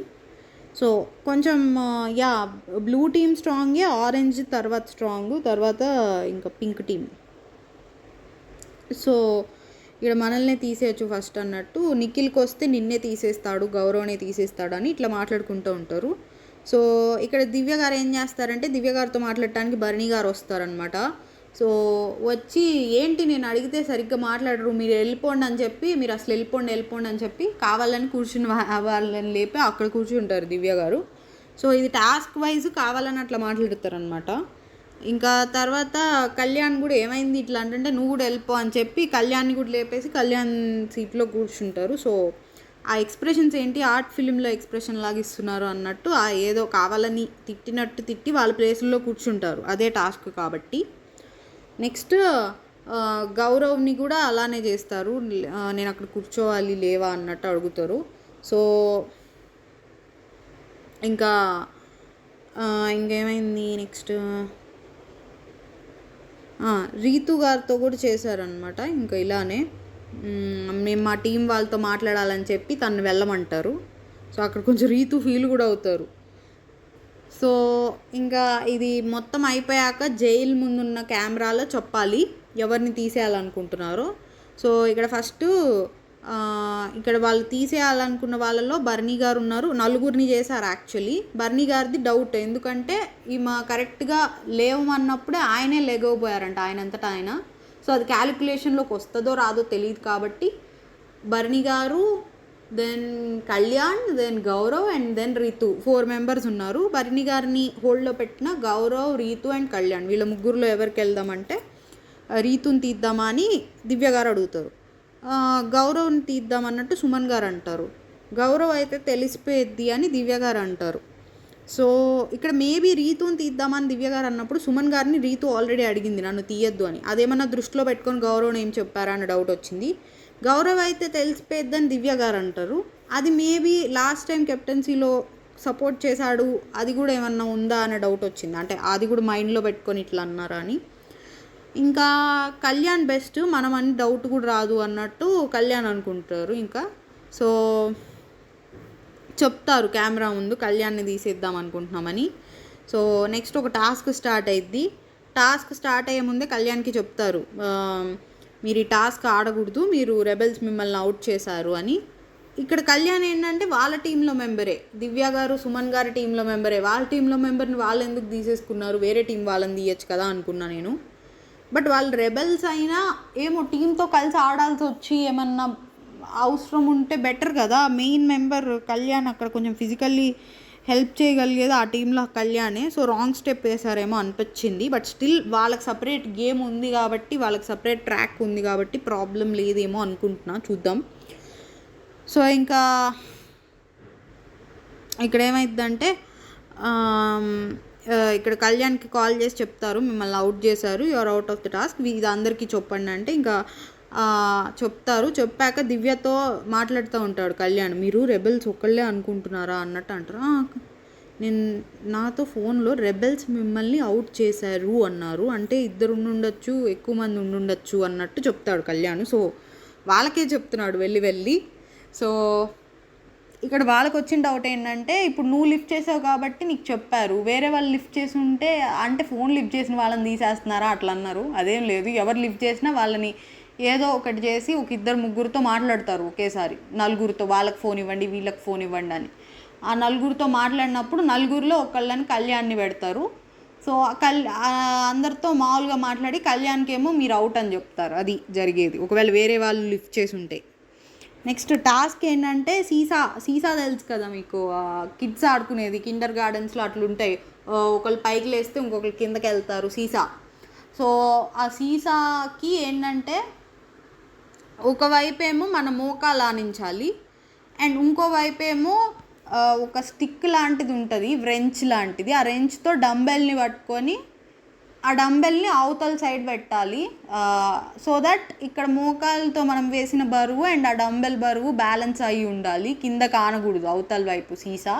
సో కొంచెం బ్లూ టీమ్ స్ట్రాంగే, ఆరెంజ్ తర్వాత స్ట్రాంగ్, తర్వాత ఇంకా పింక్ టీమ్. సో ఇక్కడ మనల్నే తీసేయచ్చు ఫస్ట్ అన్నట్టు, నిఖిల్కి వస్తే నిన్నే తీసేస్తాడు, గౌరవనే తీసేస్తాడు అని ఇట్లా మాట్లాడుకుంటూ ఉంటారు. సో ఇక్కడ దివ్య గారు ఏం చేస్తారంటే, దివ్య గారితో మాట్లాడటానికి భరణి గారు వస్తారనమాట. సో వచ్చి ఏంటి నేను అడిగితే సరిగ్గా మాట్లాడరు, మీరు వెళ్ళిపోండి అని చెప్పి, మీరు అసలు వెళ్ళిపోండి అని చెప్పి కావాలని కూర్చుని వాళ్ళని లేపి అక్కడ కూర్చుంటారు దివ్య గారు. సో ఇది టాస్క్ వైజ్ కావాలని అట్లా మాట్లాడతారనమాట. ఇంకా తర్వాత కళ్యాణ్ కూడా ఏమైంది ఇట్లా అంటే నువ్వు కూడా వెళ్ళిపో అని చెప్పి కళ్యాణ్ని కూడా లేపేసి కళ్యాణ్ సీట్లో కూర్చుంటారు. సో ఆ ఎక్స్ప్రెషన్స్ ఏంటి ఆర్ట్ ఫిలింలో ఎక్స్ప్రెషన్ లాగా ఇస్తున్నారు అన్నట్టు, ఏదో కావాలని తిట్టినట్టు తిట్టి వాళ్ళ ప్లేస్లో కూర్చుంటారు, అదే టాస్క్ కాబట్టి. నెక్స్ట్ గౌరవ్ని కూడా అలానే చేస్తారు, నేను అక్కడ కూర్చోవాలి లేవా అన్నట్టు అడుగుతారు. సో ఇంకేమైంది నెక్స్ట్ రీతు గారితో కూడా చేశారనమాట. ఇంకా ఇలానే మేము మా టీం వాళ్ళతో మాట్లాడాలని చెప్పి తను వెళ్ళమంటారు. సో అక్కడ కొంచెం రీతు ఫీల్ కూడా అవుతారు. సో ఇంకా ఇది మొత్తం అయిపోయాక జైలు ముందున్న కెమెరాలో చెప్పాలి ఎవరిని తీసేయాలనుకుంటున్నారో. సో ఇక్కడ ఫస్ట్ ఇక్కడ వాళ్ళు తీసేయాలనుకున్న వాళ్ళలో బర్నీ గారు ఉన్నారు, నలుగురిని చేశారు యాక్చువల్లీ. బర్నీ గారిది డౌట్, ఎందుకంటే ఈమె కరెక్ట్గా లేవమన్నప్పుడే ఆయనే లెగవబోయారంట ఆయనంతటా ఆయన. సో అది క్యాలిక్యులేషన్లోకి వస్తుందో రాదో తెలియదు కాబట్టి భరణి గారు, then Kalyan, then Gaurav and then Rithu 4 members ఉన్నారు. భరణి గారిని హోల్డ్లో పెట్టిన గౌరవ్, రీతు అండ్ కళ్యాణ్ వీళ్ళ ముగ్గురులో ఎవరికి వెళ్దామంటే రీతుని తీద్దామా అని దివ్య గారు అడుగుతారు. గౌరవ్ని తీద్దామన్నట్టు సుమన్ గారు అంటారు. గౌరవ్ అయితే తెలిసిపోయిద్ది అని దివ్య గారు అంటారు. సో ఇక్కడ మేబీ రీతుని తీద్దామని దివ్య గారు అన్నప్పుడు సుమన్ గారిని రీతు ఆల్రెడీ అడిగింది నన్ను తీయద్దు అని. అదేమన్నా దృష్టిలో పెట్టుకొని గౌరవ్ని ఏం చెప్పారా అన్న డౌట్ వచ్చింది. గౌరవ్ అయితే తెలిసిపోయిద్దని దివ్య గారు అంటారు. అది మేబీ లాస్ట్ టైం కెప్టెన్సీలో సపోర్ట్ చేశాడు, అది కూడా ఏమన్నా ఉందా అనే డౌట్ వచ్చింది. అంటే అది కూడా మైండ్లో పెట్టుకొని ఇట్లా అన్నారా అని. ఇంకా కళ్యాణ్ బెస్ట్, మనం అని డౌట్ కూడా రాదు అన్నట్టు కళ్యాణ్ అనుకుంటారు. ఇంకా సో చెప్తారు కెమెరా ముందు కళ్యాణ్ని తీసేద్దాం అనుకుంటున్నామని. సో నెక్స్ట్ ఒక టాస్క్ స్టార్ట్ అయ్యిద్ది. టాస్క్ స్టార్ట్ అయ్యే ముందే కళ్యాణ్కి చెప్తారు, మీరు ఈ టాస్క్ ఆడకూడదు, మీరు రెబెల్స్ మిమ్మల్ని అవుట్ చేశారు అని. ఇక్కడ కళ్యాణ్ ఏంటంటే వాళ్ళ టీంలో మెంబరే, దివ్య గారు సుమన్ గారి టీంలో మెంబరే, వాళ్ళ టీంలో మెంబర్ని వాళ్ళు ఎందుకు తీసేసుకున్నారు, వేరే టీం వాళ్ళని తీయచ్చు కదా అనుకున్నా నేను. బట్ వాళ్ళు రెబెల్స్ అయినా ఏమో టీంతో కలిసి ఆడాల్సి వచ్చి ఏమన్నా అవసరం ఉంటే బెటర్ కదా. మెయిన్ మెంబర్ కళ్యాణ్ అక్కడ కొంచెం ఫిజికల్లీ హెల్ప్ చేయగలిగేది ఆ టీంలో కళ్యాణే. సో రాంగ్ స్టెప్ వేసారేమో అనిపించింది. బట్ స్టిల్ వాళ్ళకి సపరేట్ గేమ్ ఉంది కాబట్టి, వాళ్ళకి సపరేట్ ట్రాక్ ఉంది కాబట్టి ప్రాబ్లం లేదేమో అనుకుంటున్నా, చూద్దాం. సో ఇంకా ఇక్కడ ఏమైందంటే ఇక్కడ కళ్యాణ్కి కాల్ చేసి చెప్తారు, మిమ్మల్ని అవుట్ చేశారు, you're out of the task, ఇది అందరికీ చెప్పండి అంటే ఇంకా చెప్తారు. చెప్పాక దివ్యతో మాట్లాడుతూ ఉంటాడు కళ్యాణ్, మీరు రెబెల్స్ ఒక్కళ్ళే అనుకుంటున్నారా అన్నట్టు అంటారు. నేను నాతో ఫోన్లో రెబెల్స్ మిమ్మల్ని అవుట్ చేశారు అన్నారు, అంటే 2 ఉండుండొచ్చు, ఎక్కువ మంది ఉండుండొచ్చు అన్నట్టు చెప్తాడు కళ్యాణ్. సో వాళ్ళకే చెప్తున్నాడు వెళ్ళి. సో ఇక్కడ వాళ్ళకి వచ్చిన డౌట్ ఏంటంటే, ఇప్పుడు నువ్వు లిఫ్ట్ చేసావు కాబట్టి నీకు చెప్పారు, వేరే వాళ్ళు లిఫ్ట్ చేసి ఉంటే అంటే ఫోన్ లిఫ్ట్ చేసిన వాళ్ళని తీసేస్తున్నారా అట్లా అన్నారు. అదేం లేదు, ఎవరు లిఫ్ట్ చేసినా వాళ్ళని ఏదో ఒకటి చేసి ఒక 2-3 మాట్లాడతారు ఒకేసారి, నలుగురితో, వాళ్ళకి ఫోన్ ఇవ్వండి వీళ్ళకి ఫోన్ ఇవ్వండి అని. ఆ నలుగురితో మాట్లాడినప్పుడు నలుగురిలో ఒకళ్ళని కళ్యాణ్ని పెడతారు. సో అందరితో మామూలుగా మాట్లాడి కళ్యాణ్కి ఏమో మీరు అవుట్ అని చెప్తారు. అది జరిగేది ఒకవేళ వేరే వాళ్ళు లిఫ్ట్ చేసి ఉంటే. నెక్స్ట్ టాస్క్ ఏంటంటే సీసా తెలుసు కదా మీకు, కిడ్స్ ఆడుకునేది కిండర్ గార్డెన్స్లో అట్లుంటాయి, ఒకళ్ళు పైకి లేస్తే ఇంకొకరు కిందకి వెళ్తారు, సీసా. సో ఆ సీసాకి ఏంటంటే ఒకవైపు ఏమో మన మోకాలు ఆనించాలి, అండ్ ఇంకోవైపు ఏమో ఒక స్టిక్ లాంటిది ఉంటుంది, వ్రెంచ్ లాంటిది. ఆ రెంచ్తో డంబెల్ని పట్టుకొని ఆ డంబెల్ని అవతల సైడ్ పెట్టాలి. సో దట్ ఇక్కడ మోకాలతో మనం వేసిన బరువు అండ్ ఆ డంబెల్ బరువు బ్యాలెన్స్ అయ్యి ఉండాలి. కిందకి ఆనకూడదు, అవతల వైపు సీసా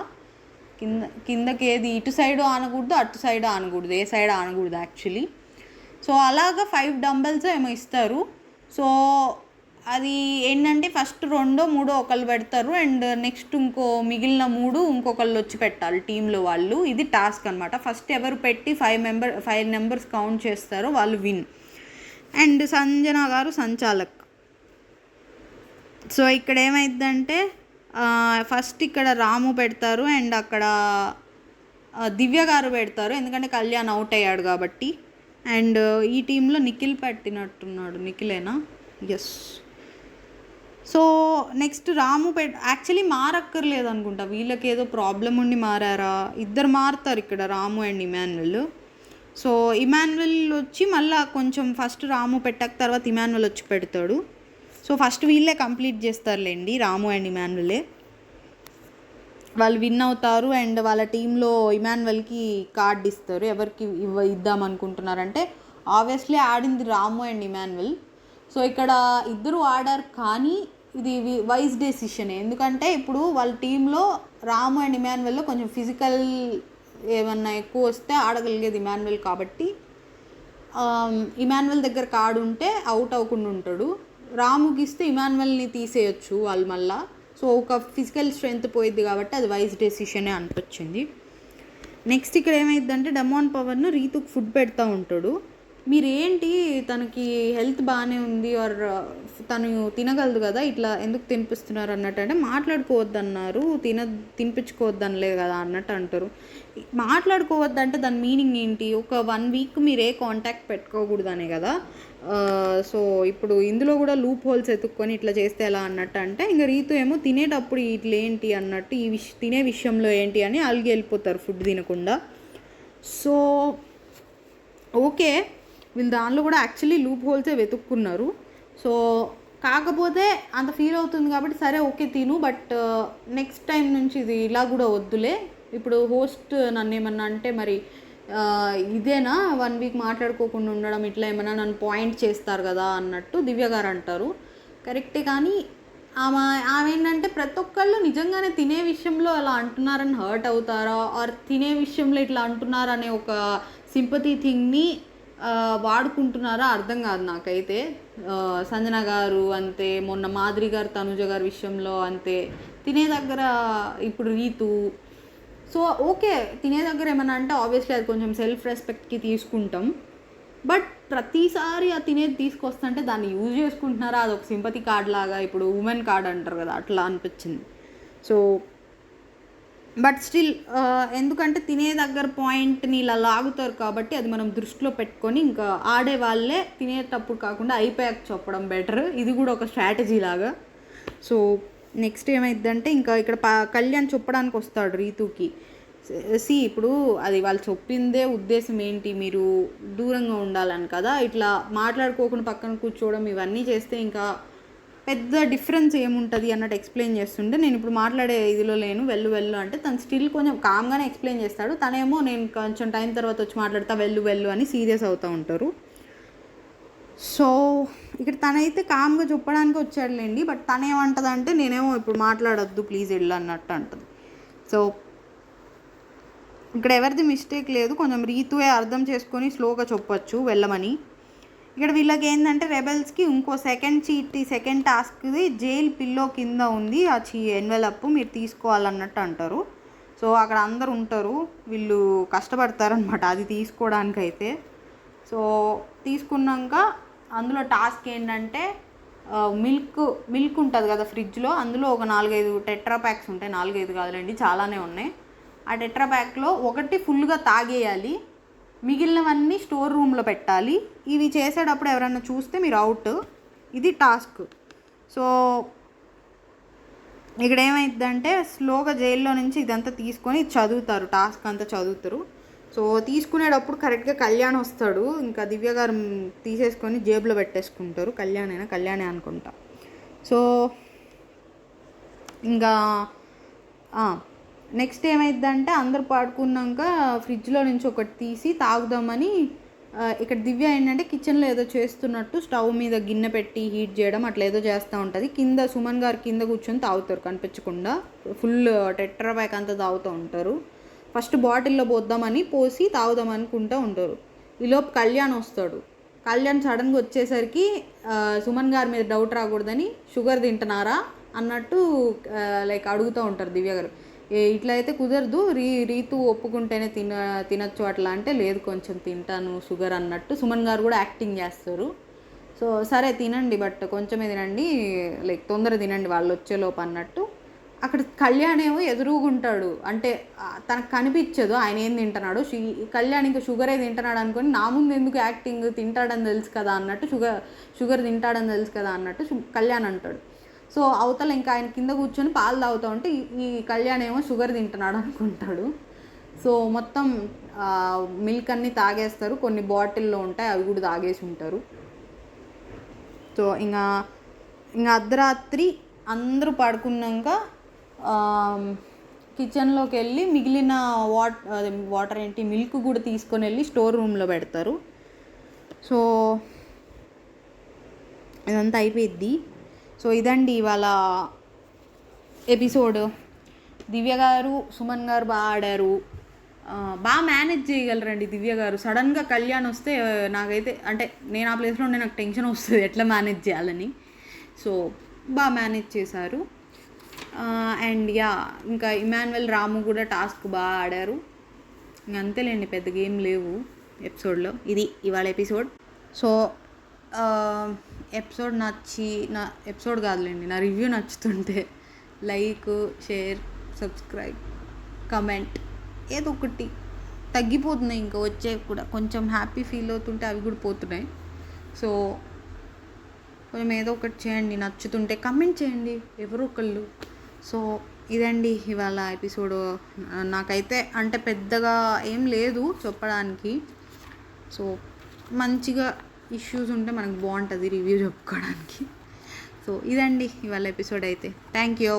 కిందకి ఏది ఇటు సైడు ఆనకూడదు, అటు సైడ్ ఆనకూడదు, ఏ సైడ్ ఆనకూడదు యాక్చువల్లీ. సో అలాగా 5 డంబెల్స్ ఏమో ఇస్తారు. సో అది ఏంటంటే ఫస్ట్ 2-3 ఒకళ్ళు పెడతారు, అండ్ నెక్స్ట్ మిగిలిన 3 ఇంకొకళ్ళు వచ్చి పెట్టాలి టీంలో వాళ్ళు. ఇది టాస్క్ అనమాట. ఫస్ట్ ఎవరు పెట్టి 5 నెంబర్స్ కౌంట్ చేస్తారో వాళ్ళు విన్. అండ్ సంజన గారు సంచాలక్. సో ఇక్కడ ఏమైందంటే ఫస్ట్ ఇక్కడ రాము పెడతారు, అండ్ అక్కడ దివ్య గారు పెడతారు, ఎందుకంటే కళ్యాణ్ అవుట్ అయ్యాడు కాబట్టి. అండ్ ఈ టీంలో నిఖిల్ పెట్టినట్టున్నాడు, నిఖిలేనా? ఎస్. సో నెక్స్ట్ రాము యాక్చువల్లీ మారక్కర్లేదు అనుకుంటా, వీళ్ళకి ఏదో ప్రాబ్లం ఉండి మారారా, 2 మారుతారు ఇక్కడ, రాము అండ్ ఇమాన్యుల్. సో ఇమాన్యుల్ వచ్చి మళ్ళీ కొంచెం ఫస్ట్ రాము పెట్టాక తర్వాత ఇమాన్యుల్ వచ్చి పెడతాడు. సో ఫస్ట్ వీళ్ళే కంప్లీట్ చేస్తారులేండి, రాము అండ్ ఇమాన్యులే. వాళ్ళు విన్ అవుతారు, అండ్ వాళ్ళ టీంలో ఇమాన్యుల్కి కార్డ్ ఇస్తారు. ఎవరికి ఇద్దామనుకుంటున్నారంటే ఆబ్వియస్లీ ఆడింది రాము అండ్ ఇమాన్యుల్. సో ఇక్కడ 2 ఆడారు, కానీ ఇది వైజ్ డెసిషన్. ఎందుకంటే ఇప్పుడు వాళ్ళ టీంలో రాము అండ్ ఇమాన్యుల్లో కొంచెం ఫిజికల్ ఏమన్నా ఎక్కువ వస్తే ఆడగలిగేది ఇమాన్యుల్ కాబట్టి ఇమాన్యుల్ దగ్గర కార్డు ఉంటే అవుట్ అవ్వకుండా ఉంటాడు. రాముకి ఇస్తే ఇమాన్యుల్ని తీసేయచ్చు వాళ్ళు మళ్ళా. సో ఒక ఫిజికల్ స్ట్రెంగ్త్ పోయిద్ది కాబట్టి అది వైజ్ డెసిషనే అనిపించింది. నెక్స్ట్ ఇక్కడ ఏమైందంటే డెమాన్ పవర్ను రీతుకు ఫుడ్ పెడతా ఉంటాడు. మీరేంటి తనకి హెల్త్ బాగానే ఉంది ఆర్ తను తినగలదు కదా, ఇట్లా ఎందుకు తినిపిస్తున్నారు అన్నట్టు అంటే మాట్లాడుకోవద్దన్నారు, తినిపించుకోవద్దనలేదు కదా అన్నట్టు అంటారు. మాట్లాడుకోవద్దంటే దాని మీనింగ్ ఏంటి? ఒక 1 వీక్ మీరు ఏ కాంటాక్ట్ పెట్టుకోకూడదనే కదా! సో, ఇప్పుడు ఇందులో కూడా లూప్ హోల్స్ ఎతుక్కొని ఇట్లా చేస్తే ఎలా అన్నట్టు అంటే, ఇంక రీతు ఏమో తినేటప్పుడు ఇట్లేంటి అన్నట్టు తినే విషయంలో ఏంటి అని అలిగి వెళ్ళిపోతారు ఫుడ్ తినకుండా. సో, ఓకే, వీళ్ళు దానిలో కూడా యాక్చువల్లీ లూప్ హోల్సే వెతుక్కున్నారు. సో, కాకపోతే అంత ఫీల్ అవుతుంది కాబట్టి సరే ఓకే తిను, బట్ నెక్స్ట్ టైం నుంచి ఇది ఇలా కూడా వద్దులే. ఇప్పుడు హోస్ట్ నన్ను ఏమన్నా అంటే మరి ఇదేనా 1 వీక్ మాట్లాడుకోకుండా ఉండడం, ఇట్లా ఏమైనా నన్ను పాయింట్ చేస్తారు కదా అన్నట్టు దివ్య గారు అంటారు. కరెక్టే, కానీ ఆమె ఏంటంటే ప్రతి ఒక్కళ్ళు నిజంగానే తినే విషయంలో అలా అంటున్నారని హర్ట్ అవుతారా, ఆర్ తినే విషయంలో ఇట్లా అంటున్నారనే ఒక సింపతి థింగ్ని వాడుకుంటున్నారా అర్థం కాదు నాకైతే. సంజన గారు అంతే, మొన్న మాధురి గారు తనుజ గారి విషయంలో అంతే, తినే దగ్గర ఇప్పుడు రీతు. సో ఓకే, తినే దగ్గర ఏమన్నా అంటే ఆబ్వియస్లీ అది కొంచెం సెల్ఫ్ రెస్పెక్ట్కి తీసుకుంటాం, బట్ ప్రతిసారి ఆ తినేది తీసుకొస్తుంటే దాన్ని యూజ్ చేసుకుంటున్నారా, అదొక సింపతి కార్డ్ లాగా, ఇప్పుడు ఉమెన్ కార్డ్ అంటారు కదా అట్లా అనిపించింది. సో బట్ స్టిల్ ఎందుకంటే తినే దగ్గర పాయింట్ని ఇలా లాగుతారు కాబట్టి అది మనం దృష్టిలో పెట్టుకొని ఇంకా ఆడే వాళ్ళే తినేటప్పుడు కాకుండా అయిపోయాక చెప్పడం బెటర్. ఇది కూడా ఒక స్ట్రాటజీ లాగా. సో నెక్స్ట్ ఏమైందంటే ఇంకా ఇక్కడ కళ్యాణ్ చెప్పడానికి వస్తాడు రీతుకి. ఇప్పుడు అది వాళ్ళు చెప్పిందే ఉద్దేశం ఏంటి, మీరు దూరంగా ఉండాలని కదా, ఇట్లా మాట్లాడుకోకుండా పక్కన కూర్చోవడం ఇవన్నీ చేస్తే ఇంకా పెద్ద డిఫరెన్స్ ఏముంటుంది అన్నట్టు ఎక్స్ప్లెయిన్ చేస్తుంటే, నేను ఇప్పుడు మాట్లాడే ఇదిలో లేను, వెళ్ళు అంటే తను స్టిల్ కొంచెం కామ్గానే ఎక్స్ప్లెయిన్ చేస్తాడు. తనేమో నేను కొంచెం టైం తర్వాత వచ్చి మాట్లాడతా వెళ్ళు అని సీరియస్ అవుతూ ఉంటారు. సో ఇక్కడ తనైతే కామ్గా చెప్పడానికి వచ్చాడులేండి, బట్ తనేమంటుంది అంటే నేనేమో ఇప్పుడు మాట్లాడొద్దు ప్లీజ్ వెళ్ళు అన్నట్టు అంటుంది. సో ఇక్కడ ఎవరిది మిస్టేక్ లేదు, కొంచెం రీతువే అర్థం చేసుకొని స్లోగా చెప్పొచ్చు వెళ్ళమని. ఇక్కడ వీళ్ళకి ఏంటంటే రెబెల్స్కి ఇంకో సెకండ్ టాస్క్ది జైల్ పిల్లో కింద ఉంది ఆ ఎన్వెలప్ మీరు తీసుకోవాలన్నట్టు అంటారు. సో అక్కడ అందరు ఉంటారు, వీళ్ళు కష్టపడతారనమాట అది తీసుకోవడానికైతే. సో తీసుకున్నాక అందులో టాస్క్ ఏంటంటే మిల్క్ ఉంటుంది కదా ఫ్రిడ్జ్లో, అందులో ఒక 4-5 టెట్రా ప్యాక్స్ ఉంటాయి, 4-5 కాదులేండి చాలానే ఉన్నాయి. ఆ టెట్రా ప్యాక్లో ఒకటి ఫుల్గా తాగేయాలి, మిగిలినవన్నీ స్టోర్ రూమ్లో పెట్టాలి. ఇవి చేసేటప్పుడు ఎవరైనా చూస్తే మీరు అవుట్, ఇది టాస్క్. సో ఇక్కడ ఏమైందంటే స్లోగా జైల్లో నుంచి ఇదంతా తీసుకొని చదువుతారు, టాస్క్ అంతా చదువుతారు. సో తీసుకునేటప్పుడు కరెక్ట్గా కళ్యాణ్ వస్తాడు, ఇంకా దివ్య గారు తీసేసుకొని జేబులో పెట్టేసుకుంటారు. కళ్యాణే అనుకుంటా. సో ఇంకా నెక్స్ట్ ఏమైందంటే అందరు పడుకున్నాక ఫ్రిడ్జ్లో నుంచి ఒకటి తీసి తాగుదామని ఇక్కడ దివ్య ఏంటంటే కిచెన్లో ఏదో చేస్తున్నట్టు స్టవ్ మీద గిన్నె పెట్టి హీట్ చేయడం అట్లా ఏదో చేస్తూ ఉంటుంది. కింద సుమన్ గారు కింద కూర్చొని తాగుతారు కనిపించకుండా, ఫుల్ టెట్రా ప్యాక్ అంతా తాగుతూ ఉంటారు. ఫస్ట్ బాటిల్లో పోద్దామని పోసి తాగుదాం అనుకుంటూ ఉంటారు. ఈలోపు కళ్యాణ్ వస్తాడు. కళ్యాణ్ సడన్గా వచ్చేసరికి సుమన్ గారి మీద డౌట్ రాకూడదని షుగర్ తింటున్నారా అన్నట్టు లైక్ అడుగుతూ ఉంటారు దివ్య గారు. ఇట్లా అయితే కుదరదు, రీతు ఒప్పుకుంటేనే తినచ్చు అట్లా అంటే, లేదు కొంచెం తింటాను షుగర్ అన్నట్టు సుమన్ గారు కూడా యాక్టింగ్ చేస్తారు. సో సరే తినండి, బట్ కొంచెమే తినండి, లైక్ తొందర తినండి వాళ్ళు వచ్చేలోపు అన్నట్టు. అక్కడ కళ్యాణ్ ఏమో ఎదురుగుంటాడు, అంటే తనకు కనిపించదు ఆయన ఏం తింటున్నాడు. కళ్యాణ్ ఇంకా షుగరే తింటున్నాడు అనుకొని నా ముందు ఎందుకు యాక్టింగ్, తింటాడని తెలుసు కదా అన్నట్టు, షుగర్ తింటాడని తెలుసు కదా అన్నట్టు కళ్యాణ్ అంటాడు. సో అవతల ఇంకా ఆయన కింద కూర్చొని పాలు తాగుతూ ఉంటే ఈ కళ్యాణ్ ఏమో షుగర్ తింటున్నాడు అనుకుంటాడు. సో మొత్తం మిల్క్ అన్నీ తాగేస్తారు, కొన్ని బాటిల్లో ఉంటాయి అవి కూడా తాగేసి ఉంటారు. సో ఇంకా అర్ధరాత్రి అందరూ పడుకున్నాక కిచెన్లోకి వెళ్ళి మిగిలిన వాటర్ మిల్క్ కూడా తీసుకొని వెళ్ళి స్టోర్ రూమ్లో పెడతారు. సో ఇదంతా అయిపోయిద్ది. సో ఇదండి ఇవాళ ఎపిసోడ్. దివ్య గారు సుమన్ గారు బాగా ఆడారు, బాగా మేనేజ్ చేయగలరండి దివ్య గారు. సడన్గా కళ్యాణ్ వస్తే నాకైతే అంటే నేను ఆ ప్లేస్లో ఉంటే నాకు టెన్షన్ వస్తుంది ఎట్లా మేనేజ్ చేయాలని. సో బాగా మేనేజ్ చేశారు. అండ్ ఇంకా ఇమాన్యుయల్ రాము కూడా టాస్క్ బాగా ఆడారు. ఇంకా అంతేలేండి, పెద్ద గేమ్ లేవు ఎపిసోడ్లో. ఇది ఇవాళ ఎపిసోడ్. సో ఎపిసోడ్ కాదులేండి, నా రివ్యూ నచ్చుతుంటే లైక్, షేర్, సబ్స్క్రైబ్, కమెంట్ ఏదో ఒకటి తగ్గిపోతున్నాయి, ఇంకా వచ్చే కూడా కొంచెం హ్యాపీ ఫీల్ అవుతుంటే అవి కూడా పోతున్నాయి. సో కొంచెం ఏదో ఒకటి చేయండి, నచ్చుతుంటే కమెంట్ చేయండి ఎవరో ఒకళ్ళు. సో ఇదండి ఇవాళ ఎపిసోడ్. నాకైతే అంటే పెద్దగా ఏం లేదు చెప్పడానికి. సో మంచిగా ఇష్యూస్ ఉంటే మనకు బాగుంటుంది రివ్యూ చెప్పుకోవడానికి. సో ఇదండి ఇవాళ ఎపిసోడ్ అయితే. Thank you.